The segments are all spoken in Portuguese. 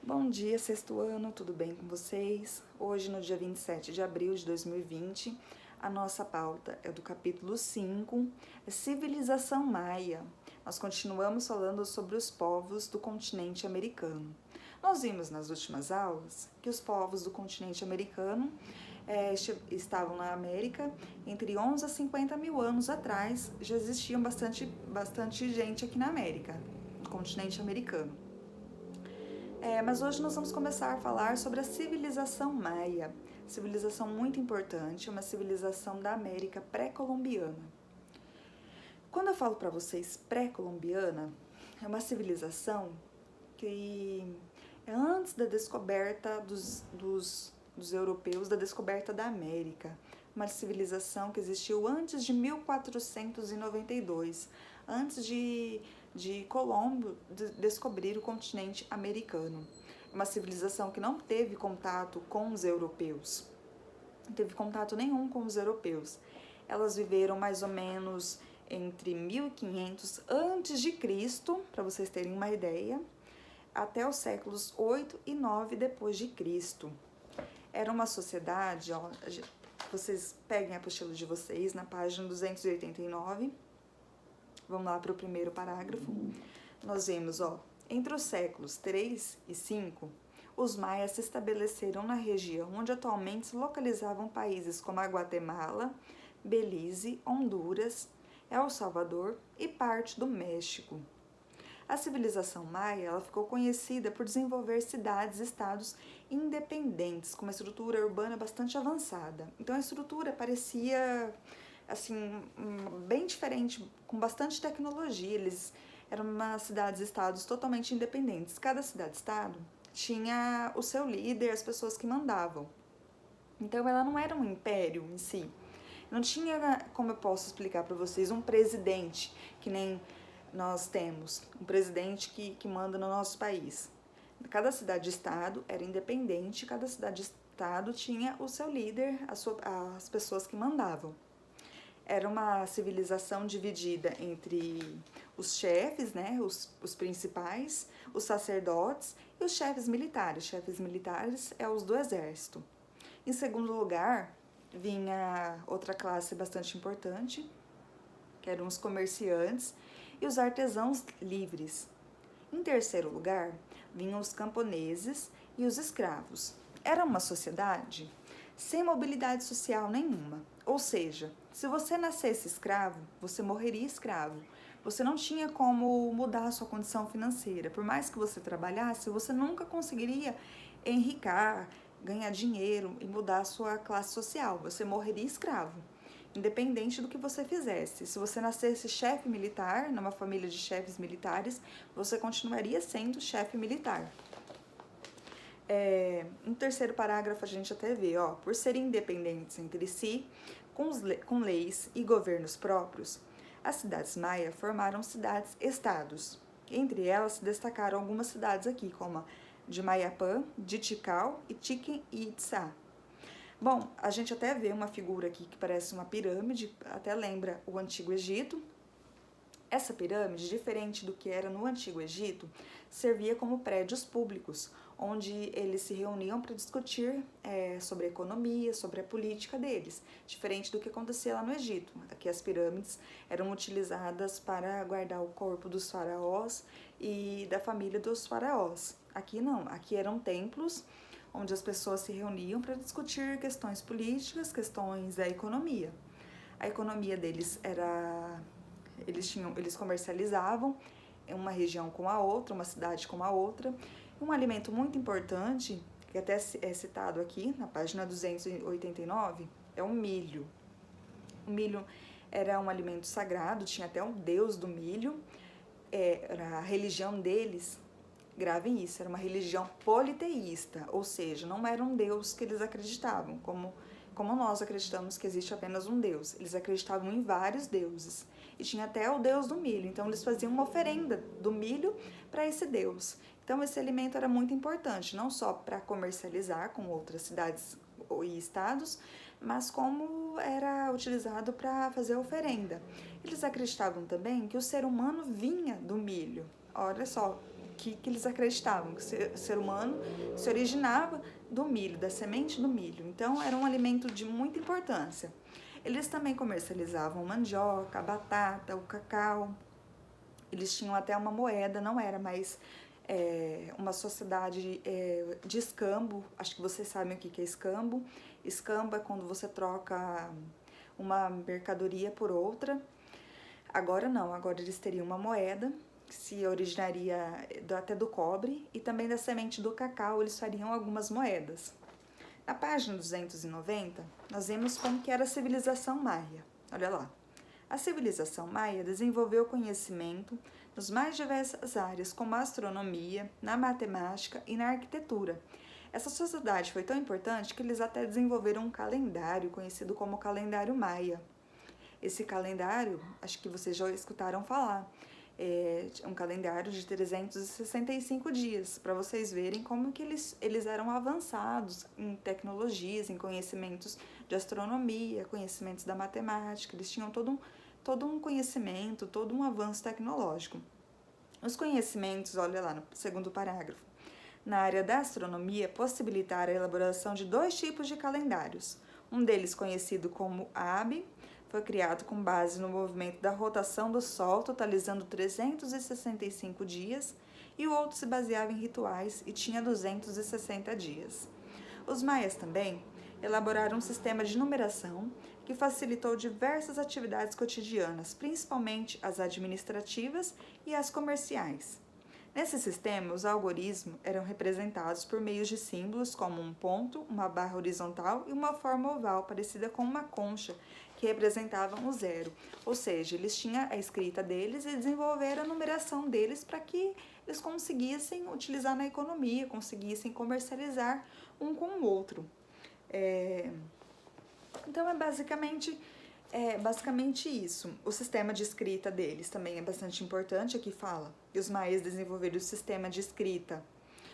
Bom dia, sexto ano, tudo bem com vocês? Hoje, no dia 27 de abril de 2020, a nossa pauta é do capítulo 5, Civilização Maia. Nós continuamos falando sobre os povos do continente americano. Nós vimos nas últimas aulas que os povos do continente americano estavam na América entre 11 a 50 mil anos atrás. Já existiam bastante gente aqui na América, no continente americano. Mas hoje nós vamos começar a falar sobre a civilização maia, civilização muito importante, uma civilização da América pré-colombiana. Quando eu falo para vocês pré-colombiana, é uma civilização que é antes da descoberta dos europeus, da descoberta da América, uma civilização que existiu antes de 1492, antes de Colombo descobrir o continente americano. Uma civilização que não teve contato com os europeus, não teve contato nenhum com os europeus. Elas viveram mais ou menos entre 1500 a.C., para vocês terem uma ideia, até os séculos 8 e 9 depois de Cristo. Era uma sociedade, vocês peguem a apostila de vocês na página 289. Vamos lá para o primeiro parágrafo. Nós vemos, entre os séculos 3 e 5, os maias se estabeleceram na região onde atualmente se localizavam países como a Guatemala, Belize, Honduras, El Salvador e parte do México. A civilização maia ela ficou conhecida por desenvolver cidades-estados independentes, com uma estrutura urbana bastante avançada. Então a estrutura parecia assim, bem diferente, com bastante tecnologia. Eles eram umas cidades-estados totalmente independentes. Cada cidade-estado tinha o seu líder, as pessoas que mandavam. Então ela não era um império em si. Não tinha, como eu posso explicar para vocês, um presidente, que nem nós temos, um presidente que manda no nosso país. Cada cidade-estado era independente, cada cidade-estado tinha o seu líder, as pessoas que mandavam. Era uma civilização dividida entre os chefes, né, os principais, os sacerdotes e os chefes militares. Chefes militares é os do exército. Em segundo lugar, vinha outra classe bastante importante, que eram os comerciantes e os artesãos livres. Em terceiro lugar, vinham os camponeses e os escravos. Era uma sociedade sem mobilidade social nenhuma. Ou seja, se você nascesse escravo, você morreria escravo. Você não tinha como mudar a sua condição financeira. Por mais que você trabalhasse, você nunca conseguiria enricar, ganhar dinheiro e mudar a sua classe social. Você morreria escravo, independente do que você fizesse. Se você nascesse chefe militar, numa família de chefes militares, você continuaria sendo chefe militar. No terceiro parágrafo a gente até vê, por serem independentes entre si, com leis e governos próprios, as cidades maia formaram cidades-estados. Entre elas se destacaram algumas cidades aqui, como a de Mayapã, de Tikal e Chichen Itzá. Bom, a gente até vê uma figura aqui que parece uma pirâmide, até lembra o Antigo Egito. Essa pirâmide, diferente do que era no Antigo Egito, servia como prédios públicos, onde eles se reuniam para discutir sobre a economia, sobre a política deles, diferente do que acontecia lá no Egito. Aqui as pirâmides eram utilizadas para guardar o corpo dos faraós e da família dos faraós. Aqui não, aqui eram templos onde as pessoas se reuniam para discutir questões políticas, questões da economia. A economia deles era... Eles comercializavam uma região com a outra, uma cidade com a outra. Um alimento muito importante, que até é citado aqui na página 289, é o milho. O milho era um alimento sagrado, tinha até um deus do milho. Era a religião deles, gravem isso, era uma religião politeísta, ou seja, não era um deus que eles acreditavam, como nós acreditamos que existe apenas um deus. Eles acreditavam em vários deuses. E tinha até o deus do milho. Então, eles faziam uma oferenda do milho para esse deus. Então, esse alimento era muito importante, não só para comercializar com outras cidades e estados, mas como era utilizado para fazer oferenda. Eles acreditavam também que o ser humano vinha do milho. Olha só que eles acreditavam? Que o ser humano se originava do milho, da semente do milho. Então, era um alimento de muita importância. Eles também comercializavam mandioca, a batata, o cacau. Eles tinham até uma moeda, não era mais uma sociedade de escambo. Acho que vocês sabem o que é escambo. Escambo é quando você troca uma mercadoria por outra. Agora não, agora eles teriam uma moeda que se originaria até do cobre e também da semente do cacau eles fariam algumas moedas. Na página 290, nós vemos como que era a civilização maia. Olha lá. A civilização maia desenvolveu conhecimento nas mais diversas áreas, como a astronomia, na matemática e na arquitetura. Essa sociedade foi tão importante que eles até desenvolveram um calendário conhecido como calendário maia. Esse calendário, acho que vocês já escutaram falar, é um calendário de 365 dias, para vocês verem como que eles eram avançados em tecnologias, em conhecimentos de astronomia, conhecimentos da matemática, eles tinham todo um conhecimento, todo um avanço tecnológico. Os conhecimentos, olha lá no segundo parágrafo, na área da astronomia possibilitaram a elaboração de 2 tipos de calendários, um deles conhecido como AB, foi criado com base no movimento da rotação do Sol, totalizando 365 dias, e o outro se baseava em rituais e tinha 260 dias. Os maias também elaboraram um sistema de numeração que facilitou diversas atividades cotidianas, principalmente as administrativas e as comerciais. Nesse sistema, os algoritmos eram representados por meio de símbolos como um ponto, uma barra horizontal e uma forma oval parecida com uma concha, que representavam o zero. Ou seja, eles tinham a escrita deles e desenvolveram a numeração deles para que eles conseguissem utilizar na economia, conseguissem comercializar um com o outro. Então, é basicamente isso. O sistema de escrita deles também é bastante importante. Aqui fala que os maias desenvolveram o sistema de escrita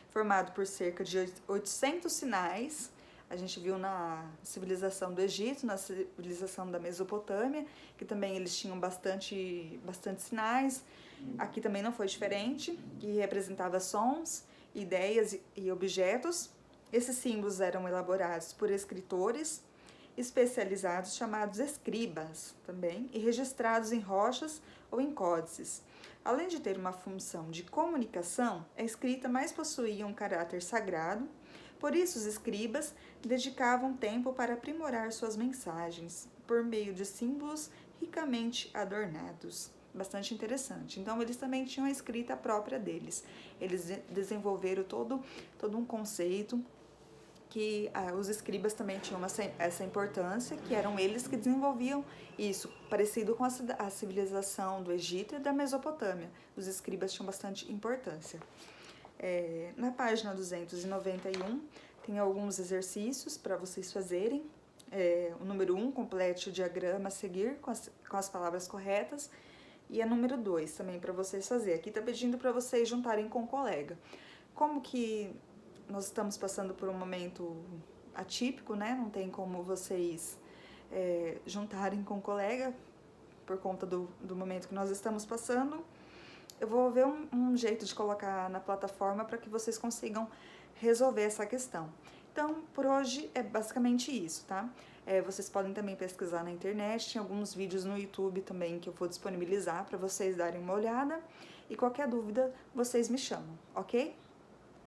formado por cerca de 800 sinais. A gente viu na civilização do Egito, na civilização da Mesopotâmia, que também eles tinham bastante sinais. Aqui também não foi diferente, que representava sons, ideias e objetos. Esses símbolos eram elaborados por escritores especializados chamados escribas também e registrados em rochas ou em códices. Além de ter uma função de comunicação, a escrita mais possuía um caráter sagrado, por isso os escribas dedicavam tempo para aprimorar suas mensagens por meio de símbolos ricamente adornados. Bastante interessante. Então, eles também tinham a escrita própria deles. Eles desenvolveram todo um conceito que os escribas também tinham essa importância, que eram eles que desenvolviam isso, parecido com a civilização do Egito e da Mesopotâmia. Os escribas tinham bastante importância. Na página 291, tem alguns exercícios para vocês fazerem. O número 1, complete o diagrama a seguir com as palavras corretas. E a número 2 também para vocês fazerem. Aqui está pedindo para vocês juntarem com o colega. Como que nós estamos passando por um momento atípico, né? Não tem como vocês juntarem com o colega por conta do momento que nós estamos passando. Eu vou ver um jeito de colocar na plataforma para que vocês consigam resolver essa questão. Então, por hoje é basicamente isso, tá? Vocês podem também pesquisar na internet, tem alguns vídeos no YouTube também que eu vou disponibilizar para vocês darem uma olhada. E qualquer dúvida, vocês me chamam, ok?